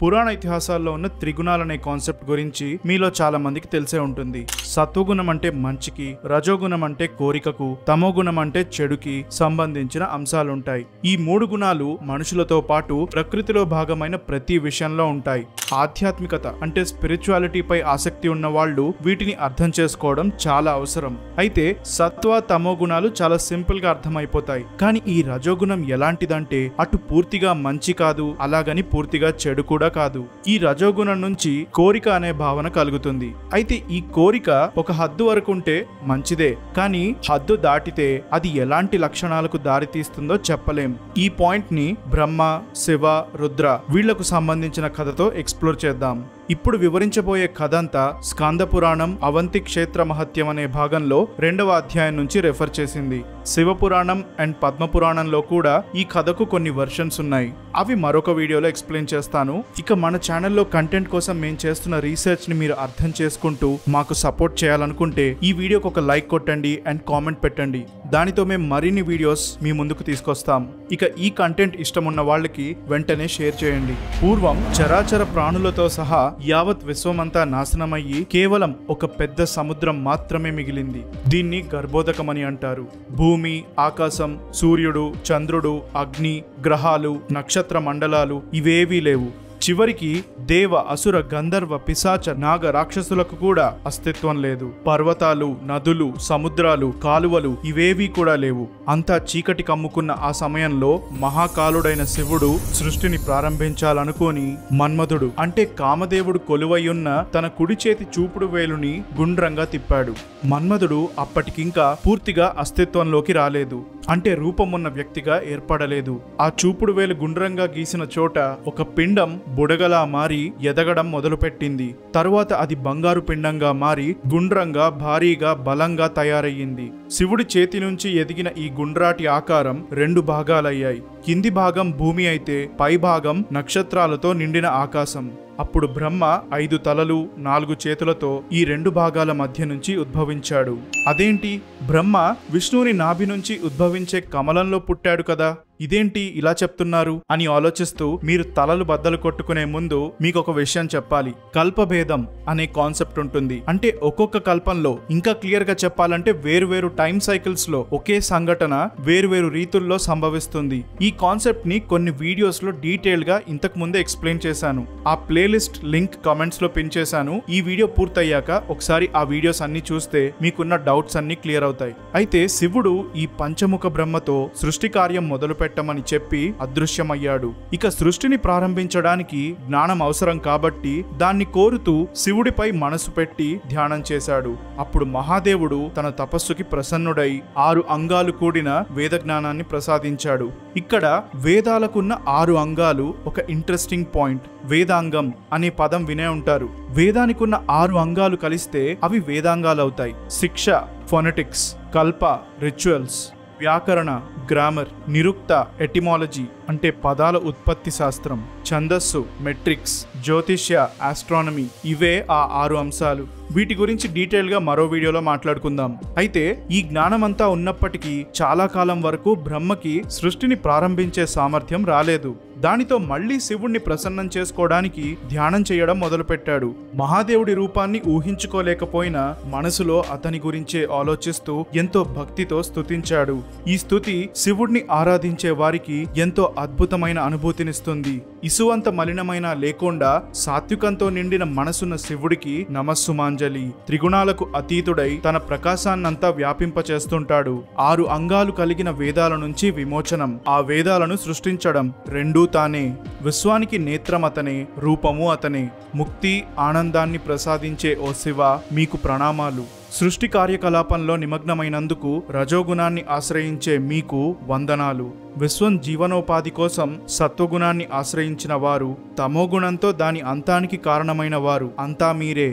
పురాణ ఇతిహాసాల్లో ఉన్న త్రిగుణాలనే కాన్సెప్ట్ గురించి మీలో చాలా మందికి తెలిసే ఉంటుంది. సత్వగుణం అంటే మంచికి, రజోగుణం అంటే కోరికకు, తమోగుణం అంటే చెడుకి సంబంధించిన అంశాలుంటాయి. ఈ 3 గుణాలు మనుషులతో పాటు ప్రకృతిలో భాగమైన ప్రతి విషయంలో ఉంటాయి. ఆధ్యాత్మికత అంటే స్పిరిచువాలిటీపై ఆసక్తి ఉన్న వాళ్ళు వీటిని అర్థం చేసుకోవడం చాలా అవసరం. అయితే సత్వ తమో గుణాలు చాలా సింపుల్ గా అర్థమైపోతాయి. కానీ ఈ రజోగుణం ఎలాంటిదంటే అటు పూర్తిగా మంచి కాదు, అలాగని పూర్తిగా చెడు కూడా కాదు. ఈ రజోగుణం నుంచి కోరిక అనే భావన కలుగుతుంది. అయితే ఈ కోరిక ఒక హద్దు వరకు ఉంటే మంచిదే, కానీ హద్దు దాటితే అది ఎలాంటి లక్షణాలకు దారి తీస్తుందో చెప్పలేం. ఈ పాయింట్ ని బ్రహ్మ, శివ, రుద్ర వీళ్లకు సంబంధించిన కథతో ఎక్స్ప్లోర్ చేద్దాం. ఇప్పుడు వివరించబోయే కథ అంతా స్కంద పురాణం అవంతి క్షేత్ర మహత్యం అనే భాగంలో 2వ అధ్యాయం నుంచి రెఫర్ చేసింది. శివపురాణం అండ్ పద్మపురాణంలో కూడా ఈ కథకు కొన్ని వర్షన్స్ ఉన్నాయి. అవి మరొక వీడియోలో ఎక్స్ప్లెయిన్ చేస్తాను. ఇక మన ఛానల్లో కంటెంట్ కోసం మేము చేస్తున్న రీసెర్చ్ ని మీరు అర్థం చేసుకుంటూ మాకు సపోర్ట్ చేయాలనుకుంటే ఈ వీడియోకి ఒక లైక్ కొట్టండి అండ్ కామెంట్ పెట్టండి. దానితో మేము మరిన్ని వీడియోస్ మీ ముందుకు తీసుకొస్తాం. ఇక ఈ కంటెంట్ ఇష్టం ఉన్న వాళ్ళకి వెంటనే షేర్ చేయండి. పూర్వం చరాచర ప్రాణులతో సహా యావత్ విశ్వమంతా నాశనమయ్యి కేవలం ఒక పెద్ద సముద్రం మాత్రమే మిగిలింది. దీన్ని గర్భోదకమని అంటారు. భూమి, ఆకాశం, సూర్యుడు, చంద్రుడు, అగ్ని, గ్రహాలు, నక్షత్ర మండలాలు ఇవేవీ లేవు. చివరికి దేవ, అసుర, గంధర్వ, పిశాచ, నాగ, రాక్షసులకు కూడా అస్తిత్వం లేదు. పర్వతాలు, నదులు, సముద్రాలు, కాలువలు ఇవేవీ కూడా లేవు. అంతా చీకటి కమ్ముకున్న ఆ సమయంలో మహాకాలుడైన శివుడు సృష్టిని ప్రారంభించాలనుకోని మన్మధుడు అంటే కామదేవుడు కొలువయ్యున్న తన కుడి చేతి చూపుడు వేలుని గుండ్రంగా తిప్పాడు. మన్మధుడు అప్పటికింకా పూర్తిగా అస్తిత్వంలోకి రాలేదు, అంటే రూపమున్న వ్యక్తిగా ఏర్పడలేదు. ఆ చూపుడు వేలు గుండ్రంగా గీసిన చోట ఒక పిండం బుడగలా మారి ఎదగడం మొదలుపెట్టింది. తరువాత అది బంగారు పిండంగా మారి గుండ్రంగా, భారీగా, బలంగా తయారయ్యింది. శివుడి చేతి నుంచి ఎదిగిన ఈ గుండ్రాటి ఆకారం 2 భాగాలయ్యాయి. కింది భాగం భూమి అయితే పై భాగం నక్షత్రాలతో నిండిన ఆకాశం. అప్పుడు బ్రహ్మ 5 తలలు 4 చేతులతో ఈ 2 భాగాల మధ్య నుంచి ఉద్భవించాడు. అదేంటి, బ్రహ్మ విష్ణువుని నాభి నుంచి ఉద్భవించే కమలంలో పుట్టాడు కదా, ఇదేంటి ఇలా చెప్తున్నారు అని ఆలోచిస్తూ మీరు తలలు బద్దలు కొట్టుకునే ముందు మీకు ఒక విషయం చెప్పాలి. కల్పభేదం అనే కాన్సెప్ట్ ఉంటుంది. అంటే ఒక్కొక్క కల్పంలో, ఇంకా క్లియర్ గా చెప్పాలంటే వేరువేరు టైం సైకిల్స్ లో ఒకే సంఘటన వేరువేరు రీతుల్లో సంభవిస్తుంది. ఈ కాన్సెప్ట్ ని కొన్ని వీడియోస్ లో డీటెయిల్ గా ఇంతకు ముందే ఎక్స్ప్లెయిన్ చేశాను. ఆ ప్లేలిస్ట్ లింక్ కామెంట్స్ లో పిన్ చేశాను. ఈ వీడియో పూర్తయ్యాక ఒకసారి ఆ వీడియోస్ అన్ని చూస్తే మీకున్న డౌట్స్ అన్ని క్లియర్ అవుతాయి. అయితే శివుడు ఈ పంచముఖ బ్రహ్మతో సృష్టి కార్యం మొదలు పెట్టమని చెప్పి అదృశ్యమయ్యాడు. ఇక సృష్టిని ప్రారంభించడానికి జ్ఞానం అవసరం కాబట్టి దాన్ని కోరుతూ శివుడిపై మనసు పెట్టి ధ్యానం చేశాడు. అప్పుడు మహాదేవుడు తన తపస్సుకి ప్రసన్నుడై 6 అంగాలు కూడిన వేద జ్ఞానాన్ని ప్రసాదించాడు. ఇక్కడ వేదాలకున్న 6 అంగాలు ఒక ఇంట్రెస్టింగ్ పాయింట్. వేదాంగం అనే పదం వినే ఉంటారు. వేదానికున్న 6 అంగాలు కలిస్తే అవి వేదాంగాలవుతాయి. శిక్ష, ఫొనెటిక్స్, కల్ప, రిచువల్స్, వ్యాకరణ, గ్రామర్, నిరుక్త, ఎటిమాలజీ అంటే పదాల ఉత్పత్తి శాస్త్రం, ఛందస్సు, మెట్రిక్స్, జ్యోతిష్య, ఆస్ట్రానమీ ఇవే ఆ 6 అంశాలు. వీటి గురించి డీటెయిల్ గా మరో వీడియోలో మాట్లాడుకుందాం. అయితే ఈ జ్ఞానమంతా ఉన్నప్పటికీ చాలా కాలం వరకు బ్రహ్మకి సృష్టిని ప్రారంభించే సామర్థ్యం రాలేదు. దానితో మళ్లీ శివుణ్ణి ప్రసన్నం చేసుకోవడానికి ధ్యానం చేయడం మొదలుపెట్టాడు. మహాదేవుడి రూపాన్ని ఊహించుకోలేకపోయినా మనసులో అతని గురించే ఆలోచిస్తూ ఎంతో భక్తితో స్తుతించాడు. ఈ స్తుతి శివుణ్ణి ఆరాధించే వారికి ఎంతో అద్భుతమైన అనుభూతినిస్తుంది. ఇసువంత మలినమైన లేకుండా సాత్వికంతో నిండిన మనసున్న శివుడికి నమస్సుమాంజలి. త్రిగుణాలకు అతీతుడై తన ప్రకాశాన్నంతా వ్యాపింపచేస్తుంటాడు. 6 అంగాలు కలిగిన వేదాల నుంచి విమోచనం, ఆ వేదాలను సృష్టించడం రెండూ తానే. విశ్వానికి నేత్రం అతనే, రూపము అతనే. ముక్తి, ఆనందాన్ని ప్రసాదించే ఓ శివ, మీకు ప్రణామాలు. సృష్టి కార్యకలాపంలో నిమగ్నమైనందుకు రజోగుణాన్ని ఆశ్రయించే మీకు వందనాలు. విశ్వం జీవనోపాధి కోసం సత్వగుణాన్ని ఆశ్రయించిన వారు, తమోగుణంతో దాని అంతానికి కారణమైన వారు అంతా మీరే.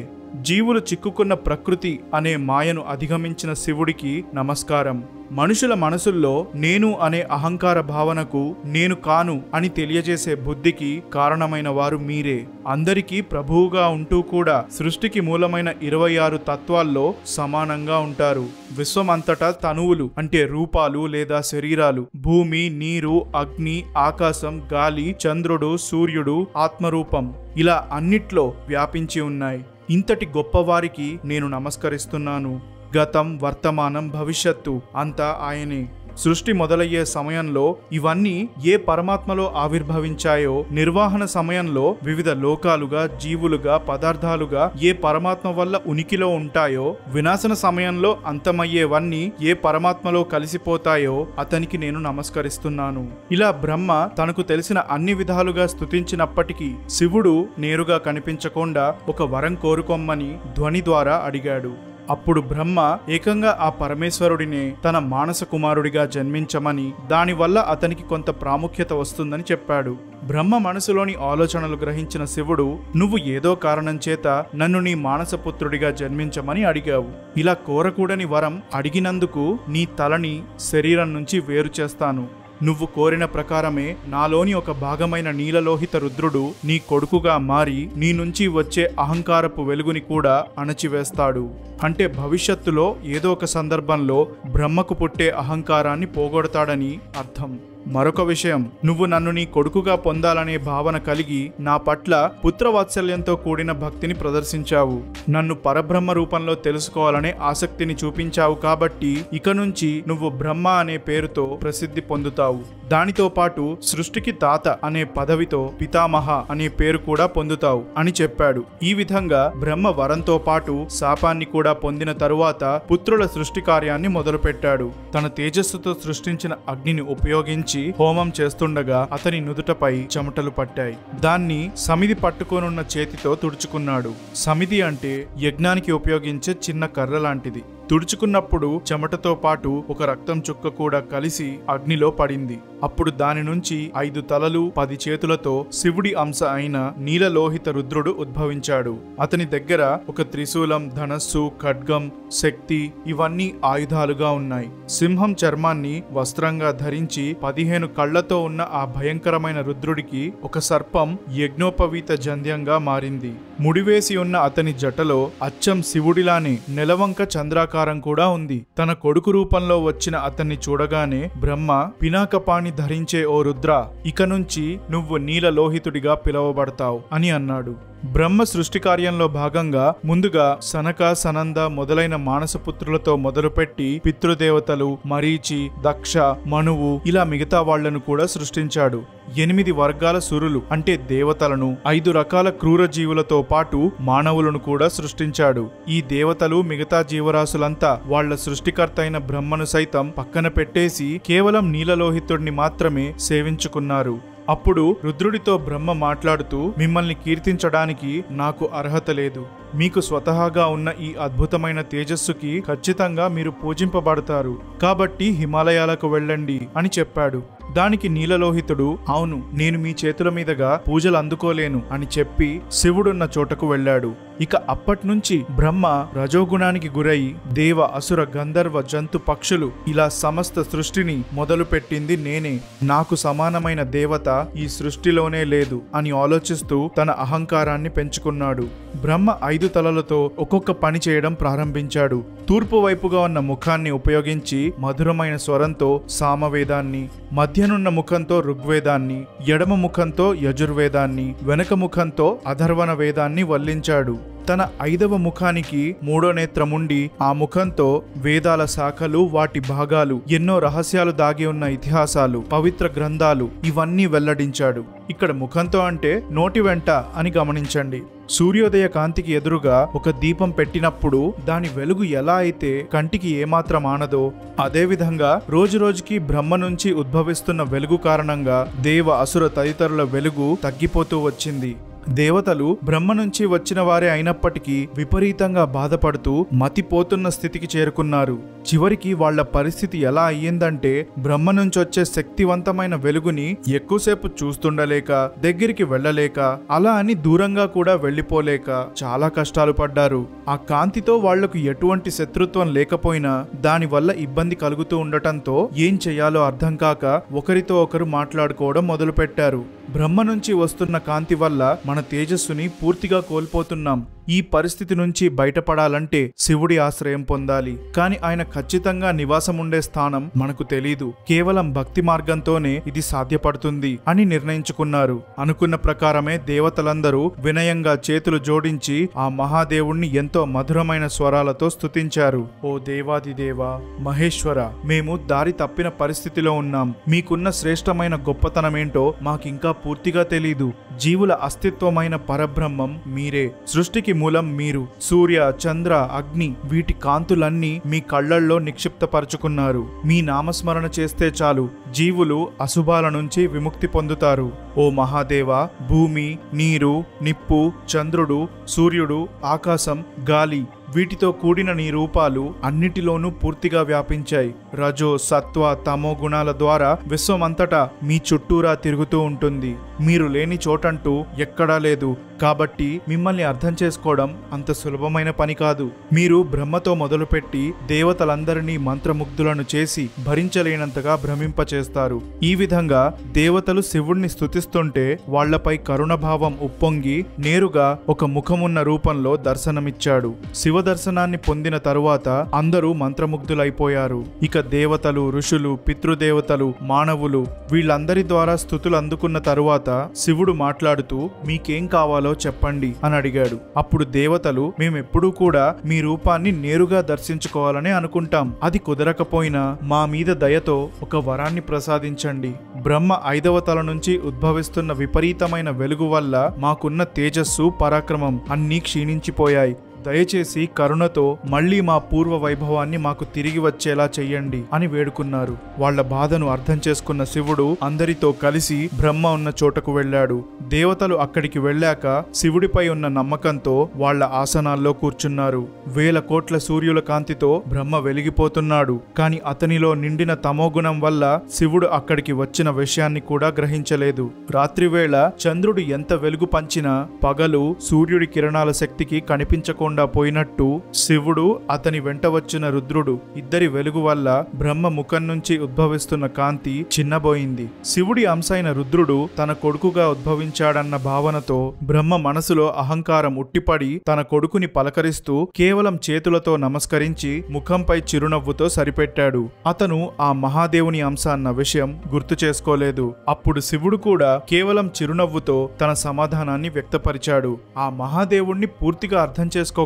జీవులు చిక్కుకున్న ప్రకృతి అనే మాయను అధిగమించిన శివుడికి నమస్కారం. మనుషుల మనసుల్లో నేను అనే అహంకార భావనకు నేను కాను అని తెలియజేసే బుద్ధికి కారణమైన వారు మీరే. అందరికీ ప్రభువుగా ఉంటూ కూడా సృష్టికి మూలమైన 26 తత్వాల్లో సమానంగా ఉంటారు. విశ్వమంతటా తనువులు అంటే రూపాలు లేదా శరీరాలు, భూమి, నీరు, అగ్ని, ఆకాశం, గాలి, చంద్రుడు, సూర్యుడు, ఆత్మరూపం ఇలా అన్నిట్లో వ్యాపించి ఉన్నాయి. ఇంతటి గొప్పవారికి నేను నమస్కరిస్తున్నాను. గతం, వర్తమానం, భవిష్యత్తు అంతా ఆయనే. సృష్టి మొదలయ్యే సమయంలో ఇవన్నీ ఏ పరమాత్మలో ఆవిర్భవించాయో, నిర్వహణ సమయంలో వివిధ లోకాలుగా, జీవులుగా, పదార్థాలుగా ఏ పరమాత్మ వల్ల ఉనికిలో ఉంటాయో, వినాశన సమయంలో అంతమయ్యేవన్నీ ఏ పరమాత్మలో కలిసిపోతాయో అతనికి నేను నమస్కరిస్తున్నాను. ఇలా బ్రహ్మ తనకు తెలిసిన అన్ని విధాలుగా స్తుతించినప్పటికీ శివుడు నేరుగా కనిపించకుండా ఒక వరం కోరుకొమ్మని ధ్వని ద్వారా అడిగాడు. అప్పుడు బ్రహ్మ ఏకంగా ఆ పరమేశ్వరుడినే తన మానస కుమారుడిగా జన్మించమని, దానివల్ల అతనికి కొంత ప్రాముఖ్యత వస్తుందని చెప్పాడు. బ్రహ్మ మనసులోని ఆలోచనలు గ్రహించిన శివుడు, నువ్వు ఏదో కారణం చేత నన్ను నీ మానసపుత్రుడిగా జన్మించమని అడిగావు. ఇలా కోరకూడని వరం అడిగినందుకు నీ తలని శరీరం నుంచి వేరు చేస్తాను. నువ్వు కోరిన ప్రకారమే నాలోని ఒక భాగమైన నీలలోహిత రుద్రుడు నీ కొడుకుగా మారి నీ నుంచి వచ్చే అహంకారపు వెలుగుని కూడా అణచివేస్తాడు. అంటే భవిష్యత్తులో ఏదో ఒక సందర్భంలో బ్రహ్మకు పుట్టే అహంకారాన్ని పోగొడతాడని అర్థం. మరొక విషయం, నువ్వు నన్ను నీ కొడుకుగా పొందాలనే భావన కలిగి నా పట్ల పుత్రవాత్సల్యంతో కూడిన భక్తిని ప్రదర్శించావు. నన్ను పరబ్రహ్మ రూపంలో తెలుసుకోవాలనే ఆసక్తిని చూపించావు. కాబట్టి ఇక నుంచి నువ్వు బ్రహ్మ అనే పేరుతో ప్రసిద్ధి పొందుతావు. దానితో పాటు సృష్టికి తాత అనే పదవితో పితామహ అనే పేరు కూడా పొందుతావు అని చెప్పాడు. ఈ విధంగా బ్రహ్మ వరంతో పాటు శాపాన్ని కూడా పొందిన తరువాత పుత్రుల సృష్టి కార్యాన్ని మొదలుపెట్టాడు. తన తేజస్సుతో సృష్టించిన అగ్నిని ఉపయోగించి హోమం చేస్తుండగా అతని నుదుటపై చెమటలు పట్టాయి. దాన్ని సమిది పట్టుకోనున్న చేతితో తుడుచుకున్నాడు. సమిది అంటే యజ్ఞానికి ఉపయోగించే చిన్న కర్ర లాంటిది. తుడుచుకున్నప్పుడు చెమటతో పాటు ఒక రక్తం చుక్క కూడా కలిసి అగ్నిలో పడింది. అప్పుడు దాని నుంచి 5 తలలు 10 చేతులతో శివుడి అంశ అయిన నీలలోహిత రుద్రుడు ఉద్భవించాడు. అతని దగ్గర ఒక త్రిశూలం, ధనస్సు, ఖడ్గం, శక్తి ఇవన్నీ ఆయుధాలుగా ఉన్నాయి. సింహం చర్మాన్ని వస్త్రంగా ధరించి 15 కళ్లతో ఉన్న ఆ భయంకరమైన రుద్రుడికి ఒక సర్పం యజ్ఞోపవీత జంధ్యంగా మారింది. ముడివేసి ఉన్న అతని జటలో అచ్చం శివుడిలానే నెలవంక చంద్రాకారం కూడా ఉంది. తన కొడుకు రూపంలో వచ్చిన అతన్ని చూడగానే బ్రహ్మ, పినాకపాణి ధరించే ఓ రుద్ర, ఇక నుంచి నువ్వు నీలలోహితుడిగా పిలువబడతావు అని అన్నాడు. బ్రహ్మ సృష్టి కార్యంలో భాగంగా ముందుగా సనక, సనంద మొదలైన మానసపుత్రులతో మొదలుపెట్టి పితృదేవతలు, మరీచి, దక్ష, మనువు ఇలా మిగతా వాళ్లను కూడా సృష్టించాడు. 8 వర్గాల సురులు అంటే దేవతలను, 5 రకాల క్రూర జీవులతో పాటు మానవులను కూడా సృష్టించాడు. ఈ దేవతలు, మిగతా జీవరాశులంతా వాళ్ల సృష్టికర్త అయిన బ్రహ్మను సైతం పక్కన పెట్టేసి కేవలం నీలలోహితుడిని మాత్రమే సేవించుకున్నారు. అప్పుడు రుద్రుడితో బ్రహ్మ మాట్లాడుతూ, మిమ్మల్ని కీర్తించడానికి నాకు అర్హత లేదు. మీకు స్వతహాగా ఉన్న ఈ అద్భుతమైన తేజస్సుకి ఖచ్చితంగా మీరు పూజింపబడతారు. కాబట్టి హిమాలయాలకు వెళ్ళండి అని చెప్పాడు. దానికి నీలలోహితుడు, అవును, నేను మీ చేతుల మీదుగా పూజలు అందుకోలేను అని చెప్పి శివుడున్న చోటకు వెళ్ళాడు. ఇక అప్పట్నుంచి బ్రహ్మ రజోగుణానికి గురై దేవ, అసుర, గంధర్వ, జంతు, పక్షులు ఇలా సమస్త సృష్టిని మొదలు పెట్టింది నేనే. నాకు సమానమైన దేవత ఈ సృష్టిలోనే లేదు అని ఆలోచిస్తూ తన అహంకారాన్ని పెంచుకున్నాడు. బ్రహ్మ 5 తలలతో ఒక్కొక్క పని చేయడం ప్రారంభించాడు. తూర్పు వైపుగా ఉన్న ముఖాన్ని ఉపయోగించి మధురమైన స్వరంతో సామవేదాన్ని, మధ్యనున్న ముఖంతో ఋగ్వేదాన్ని, ఎడమ ముఖంతో యజుర్వేదాన్ని, వెనక ముఖంతో అధర్వణ వేదాన్ని వల్లించాడు. తన 5వ ముఖానికి 3వ నేత్రముండి ఆ ముఖంతో వేదాల శాఖలు, వాటి భాగాలు, ఎన్నో రహస్యాలు దాగి ఉన్న ఇతిహాసాలు, పవిత్ర గ్రంథాలు ఇవన్నీ వెల్లడించాడు. ఇక్కడ ముఖంతో అంటే నోటి వెంట అని గమనించండి. సూర్యోదయ కాంతికి ఎదురుగా ఒక దీపం పెట్టినప్పుడు దాని వెలుగు ఎలా అయితే కంటికి ఏమాత్రం ఆనదో, అదేవిధంగా రోజురోజుకి బ్రహ్మ నుంచి ఉద్భవిస్తున్న వెలుగు కారణంగా దేవ, అసుర తదితరుల వెలుగు తగ్గిపోతూ వచ్చింది. దేవతలు బ్రహ్మ నుంచి వచ్చిన వారే అయినప్పటికీ విపరీతంగా బాధపడుతూ మతిపోతున్న స్థితికి చేరుకున్నారు. చివరికి వాళ్ల పరిస్థితి ఎలా అయ్యిందంటే బ్రహ్మ నుంచి వచ్చే శక్తివంతమైన వెలుగుని ఎక్కువసేపు చూస్తుండలేక, దగ్గరికి వెళ్ళలేక, అలా అని దూరంగా కూడా వెళ్లిపోలేక చాలా కష్టాలు పడ్డారు. ఆ కాంతితో వాళ్లకు ఎటువంటి శత్రుత్వం లేకపోయినా దానివల్ల ఇబ్బంది కలుగుతూ ఉండటంతో ఏం చెయ్యాలో అర్థం కాక ఒకరితో ఒకరు మాట్లాడుకోవడం మొదలుపెట్టారు. బ్రహ్మ నుంచి వస్తున్న కాంతి వల్ల మన తేజస్సుని పూర్తిగా కోల్పోతున్నాం. ఈ పరిస్థితి నుంచి బయటపడాలంటే శివుడి ఆశ్రయం పొందాలి. కాని ఆయన ఖచ్చితంగా నివాసం ఉండే స్థానం మనకు తెలీదు. కేవలం భక్తి మార్గంతోనే ఇది సాధ్యపడుతుంది అని నిర్ణయించుకున్నారు. అనుకున్న ప్రకారమే దేవతలందరూ వినయంగా చేతులు జోడించి ఆ మహాదేవుణ్ణి ఎంతో మధురమైన స్వరాలతో స్తుతించారు. ఓ దేవాదిదేవా, మహేశ్వర, మేము దారి తప్పిన పరిస్థితిలో ఉన్నాం. మీకున్న శ్రేష్టమైన గొప్పతనమేంటో మాకింకా పూర్తిగా తెలీదు. జీవుల అస్తిత్వమైన పరబ్రహ్మం మీరే. సృష్టికి మూలం మీరు. సూర్య, చంద్ర, అగ్ని వీటి కాంతులన్నీ మీ కళ్లల్లో నిక్షిప్తపరుచుకున్నారు. మీ నామస్మరణ చేస్తే చాలు జీవులు అశుభాల నుంచి విముక్తి పొందుతారు. ఓ మహాదేవ, భూమి, నీరు, నిప్పు, చంద్రుడు, సూర్యుడు, ఆకాశం, గాలి వీటితో కూడిన నీ రూపాలు అన్నిటిలోనూ పూర్తిగా వ్యాపించాయి. రజో, సత్వ, తమో గుణాల ద్వారా విశ్వమంతటా మీ చుట్టూరా తిరుగుతూ ఉంటుంది. మీరు లేని చోటంటూ ఎక్కడా లేదు. కాబట్టి మిమ్మల్ని అర్థం చేసుకోవడం అంత సులభమైన పని కాదు. మీరు బ్రహ్మతో మొదలుపెట్టి దేవతలందరినీ మంత్రముగ్ధులను చేసి భరించలేనంతగా భ్రమింపచేస్తారు. ఈ విధంగా దేవతలు శివుణ్ణి స్తుతిస్తుంటే వాళ్లపై కరుణభావం ఉప్పొంగి నేరుగా ఒక ముఖమున్న రూపంలో దర్శనమిచ్చాడు. శివ దర్శనాన్ని పొందిన తరువాత అందరూ మంత్రముగ్ధులైపోయారు. ఇక దేవతలు, ఋషులు, పితృదేవతలు, మానవులు వీళ్ళందరి ద్వారా స్తుతులు అందుకున్న తరువాత శివుడు మాట్లాడుతూ మీకేం కావాలో చెప్పండి అని అడిగాడు. అప్పుడు దేవతలు, మేమెప్పుడూ కూడా మీ రూపాన్ని నేరుగా దర్శించుకోవాలని అనుకుంటాం. అది కుదరకపోయినా మా మీద దయతో ఒక వరాన్ని ప్రసాదించండి. బ్రహ్మ 5వ తల నుంచి ఉద్భవిస్తున్న విపరీతమైన వెలుగు వల్ల మాకున్న తేజస్సు, పరాక్రమం అన్నీ క్షీణించిపోయాయి. దయచేసి కరుణతో మళ్లీ మా పూర్వ వైభవాన్ని మాకు తిరిగి వచ్చేలా చెయ్యండి అని వేడుకున్నారు. వాళ్ల బాధను అర్థం చేసుకున్న శివుడు అందరితో కలిసి బ్రహ్మ ఉన్న చోటకు వెళ్లాడు. దేవతలు అక్కడికి వెళ్ళాక శివుడిపై ఉన్న నమ్మకంతో వాళ్ల ఆసనాల్లో కూర్చున్నారు. 1000 కోట్ల సూర్యుల కాంతితో బ్రహ్మ వెలిగిపోతున్నాడు. కాని అతనిలో నిండిన తమోగుణం వల్ల శివుడు అక్కడికి వచ్చిన విషయాన్ని కూడా గ్రహించలేదు. రాత్రివేళ చంద్రుడు ఎంత వెలుగు పంచినా పగలు సూర్యుడి కిరణాల శక్తికి కనిపించకుండా పోయినట్టు శివుడు, అతని వెంట వచ్చిన రుద్రుడు ఇద్దరి వెలుగు వల్ల బ్రహ్మ ముఖం నుంచి ఉద్భవిస్తున్న కాంతి చిన్నబోయింది. శివుడి అంశైన రుద్రుడు తన కొడుకుగా ఉద్భవించాడన్న భావనతో బ్రహ్మ మనసులో అహంకారం ఉట్టిపడి తన కొడుకుని పలకరిస్తూ కేవలం చేతులతో నమస్కరించి ముఖంపై చిరునవ్వుతో సరిపెట్టాడు. అతను ఆ మహాదేవుని అంశ అన్న విషయం గుర్తు చేసుకోలేదు. అప్పుడు శివుడు కూడా కేవలం చిరునవ్వుతో తన సమాధానాన్ని వ్యక్తపరిచాడు. ఆ మహాదేవుణ్ణి పూర్తిగా అర్థం చేసుకోకుండా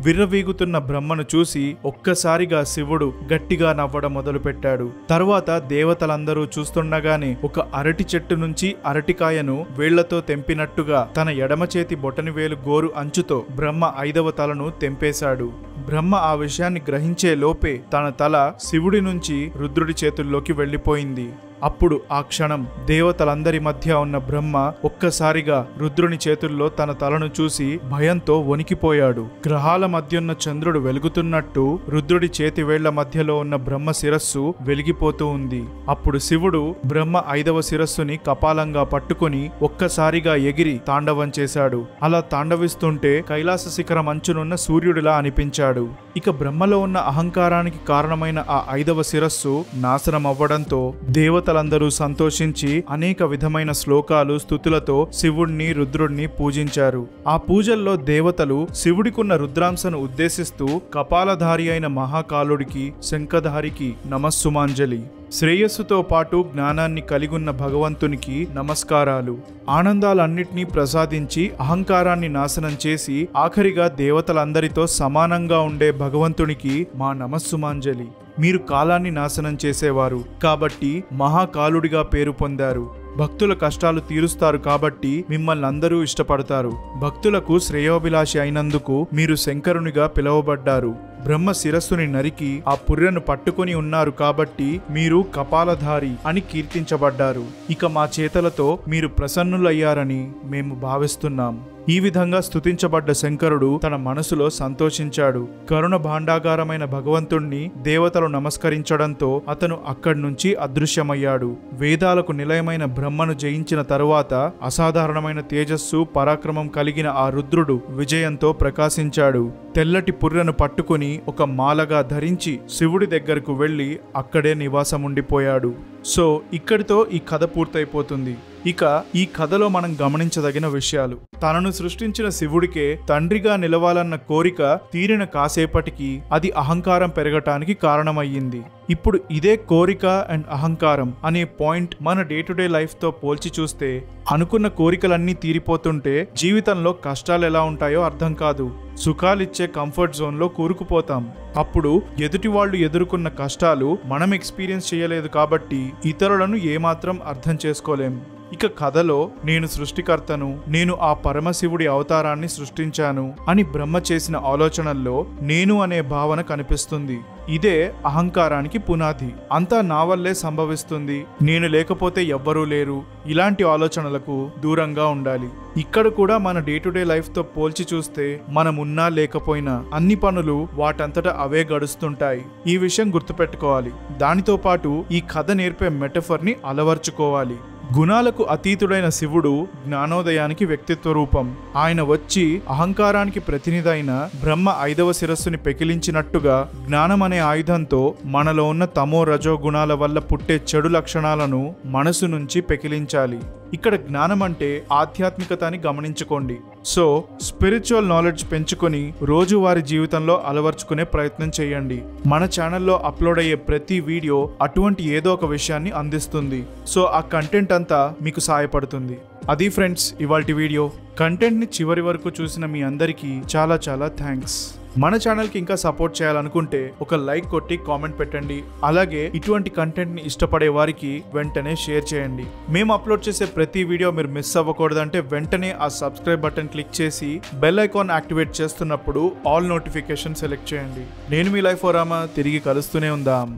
విర్రవీగుతున్న బ్రహ్మను చూసి ఒక్కసారిగా శివుడు గట్టిగా నవ్వడం మొదలుపెట్టాడు. తరువాత దేవతలందరూ చూస్తుండగానే ఒక అరటి చెట్టు నుంచి అరటికాయను వేళ్లతో తెంపినట్టుగా తన ఎడమ చేతి బొటనవేలు గోరు అంచుతో బ్రహ్మ 5వ తలను తెంపేశాడు. బ్రహ్మ ఆ విషయాన్ని గ్రహించే లోపే తన తల శివుడి నుంచి రుద్రుడి చేతుల్లోకి వెళ్లిపోయింది. అప్పుడు ఆ క్షణం దేవతలందరి మధ్య ఉన్న బ్రహ్మ ఒక్కసారిగా రుద్రుని చేతుల్లో తన తలను చూసి భయంతో వణికిపోయాడు. గ్రహాల మధ్యున్న చంద్రుడు వెలుగుతున్నట్టు రుద్రుడి చేతి వేళ్ల మధ్యలో ఉన్న బ్రహ్మ శిరస్సు వెలిగిపోతూ ఉంది. అప్పుడు శివుడు బ్రహ్మ 5వ శిరస్సుని కపాలంగా పట్టుకుని ఒక్కసారిగా ఎగిరి తాండవం చేశాడు. అలా తాండవిస్తుంటే కైలాస శిఖరం అంచునున్న సూర్యుడిలా అనిపించాడు. ఇక బ్రహ్మలో ఉన్న అహంకారానికి కారణమైన ఆ 5వ శిరస్సు నాశనం అవ్వడంతో దేవతలందరూ సంతోషించి అనేక విధమైన శ్లోకాలు, స్తుతులతో శివుణ్ణి, రుద్రుణ్ణి పూజించారు. ఆ పూజల్లో దేవతలు శివుడికున్న రుద్రాంశను ఉద్దేశిస్తూ కపాలధారి అయిన మహాకాలుడికి, శంఖధారికి నమస్సుమాంజలి, శ్రేయస్సుతో పాటు జ్ఞానాన్ని కలిగున్న భగవంతునికి నమస్కారాలు, ఆనందాలన్నిటినీ ప్రసాదించి అహంకారాన్ని నాశనం చేసి ఆఖరిగా దేవతలందరితో సమానంగా ఉండే భగవంతునికి మా నమస్సుమాంజలి. మీరు కాలాన్ని నాశనం చేసేవారు కాబట్టి మహాకాలుడిగా పేరు పొందారు. భక్తుల కష్టాలు తీరుస్తారు కాబట్టి మిమ్మల్ని అందరూ ఇష్టపడతారు. భక్తులకు శ్రేయోభిలాషి అయినందుకు మీరు శంకరునిగా పిలువబడ్డారు. బ్రహ్మ శిరస్సుని నరికి ఆ పుర్రెను పట్టుకొని ఉన్నారు కాబట్టి మీరు కపాలధారి అని కీర్తించబడ్డారు. ఇక మా చేతలతో మీరు ప్రసన్నులయ్యారని మేము భావిస్తున్నాం. ఈ విధంగా స్తుతించబడ్డ శంకరుడు తన మనసులో సంతోషించాడు. కరుణ భాండాగారమైన భగవంతుణ్ణి దేవతలు నమస్కరించడంతో అతను అక్కడి నుంచి అదృశ్యమయ్యాడు. వేదాలకు నిలయమైన బ్రహ్మను జయించిన తరువాత అసాధారణమైన తేజస్సు పరాక్రమం కలిగిన ఆ రుద్రుడు విజయంతో ప్రకాశించాడు. తెల్లటి పుర్రెను పట్టుకుని ఒక మాలగా ధరించి శివుడి దగ్గరకు వెళ్లి అక్కడే నివాసముండిపోయాడు. సో ఇక్కడితో ఈ కథ పూర్తయిపోతుంది. ఇక ఈ కథలో మనం గమనించదగిన విషయాలు: తనను సృష్టించిన శివుడికే తండ్రిగా నిలవాలన్న కోరిక తీరిన కాసేపటికి అది అహంకారం పెరగటానికి కారణమయ్యింది. ఇప్పుడు ఇదే కోరిక అండ్ అహంకారం అనే పాయింట్ మన డే టు డే లైఫ్ తో పోల్చి చూస్తే అనుకున్న కోరికలన్నీ తీరిపోతుంటే జీవితంలో కష్టాలు ఎలా ఉంటాయో అర్థం కాదు. సుఖాలిచ్చే కంఫర్ట్ జోన్ లో కూరుకుపోతాం. అప్పుడు ఎదుటి వాళ్ళు ఎదుర్కొన్న కష్టాలు మనం ఎక్స్పీరియన్స్ చేయలేదు కాబట్టి ఇతరులను ఏమాత్రం అర్థం చేసుకోలేం. ఇక కథలో నేను సృష్టికర్తను, నేను ఆ పరమశివుడి అవతారాన్ని సృష్టించాను అని బ్రహ్మ చేసిన ఆలోచనల్లో నేను అనే భావన కనిపిస్తుంది. ఇదే అహంకారానికి పునాది. అంతా నా వల్లే సంభవిస్తుంది, నేను లేకపోతే ఎవ్వరూ లేరు, ఇలాంటి ఆలోచనలకు దూరంగా ఉండాలి. ఇక్కడ కూడా మన డే టు డే లైఫ్ తో పోల్చి చూస్తే మనం ఉన్నా లేకపోయినా అన్ని పనులు వాటంతటా అవే గడుస్తుంటాయి. ఈ విషయం గుర్తుపెట్టుకోవాలి. దానితో పాటు ఈ కథ నేర్పే మెటఫర్ ని అలవర్చుకోవాలి. గుణాలకు అతీతుడైన శివుడు జ్ఞానోదయానికి వ్యక్తిత్వ రూపం. ఆయన వచ్చి అహంకారానికి ప్రతినిధి అయిన బ్రహ్మ 5వ శిరస్సుని పెకిలించినట్టుగా జ్ఞానం అనే ఆయుధంతో మనలో ఉన్న తమో రజో గుణాల వల్ల పుట్టే చెడు లక్షణాలను మనసు నుంచి పెకిలించాలి. ఇక్కడ జ్ఞానం అంటే ఆధ్యాత్మికత అని గమనించుకోండి. సో స్పిరిచువల్ నాలెడ్జ్ పెంచుకొని రోజువారీ జీవితంలో అలవర్చుకునే ప్రయత్నం చేయండి. మన ఛానల్లో అప్లోడ్ అయ్యే ప్రతి వీడియో అటువంటి ఏదో ఒక విషయాన్ని అందిస్తుంది. సో ఆ కంటెంట్ అంతా మీకు సహాయపడుతుంది. అది ఫ్రెండ్స్ ఇవాల్టి వీడియో. కంటెంట్ని చివరి వరకు చూసిన మీ అందరికీ చాలా చాలా థ్యాంక్స్. మన ఛానల్కి ఇంకా సపోర్ట్ చేయాలనుకుంటే ఒక లైక్ కొట్టి కామెంట్ పెట్టండి. అలాగే ఇటువంటి కంటెంట్ని ఇష్టపడే వారికి వెంటనే షేర్ చేయండి. మేము అప్లోడ్ చేసే ప్రతి వీడియో మీరు మిస్ అవ్వకూడదంటే వెంటనే ఆ సబ్స్క్రైబ్ బటన్ క్లిక్ చేసి బెల్ ఐకాన్ యాక్టివేట్ చేస్తున్నప్పుడు ఆల్ నోటిఫికేషన్ సెలెక్ట్ చేయండి. నేను మీ లైఫ్ ఓరామా, తిరిగి కలుస్తూనే ఉందాం.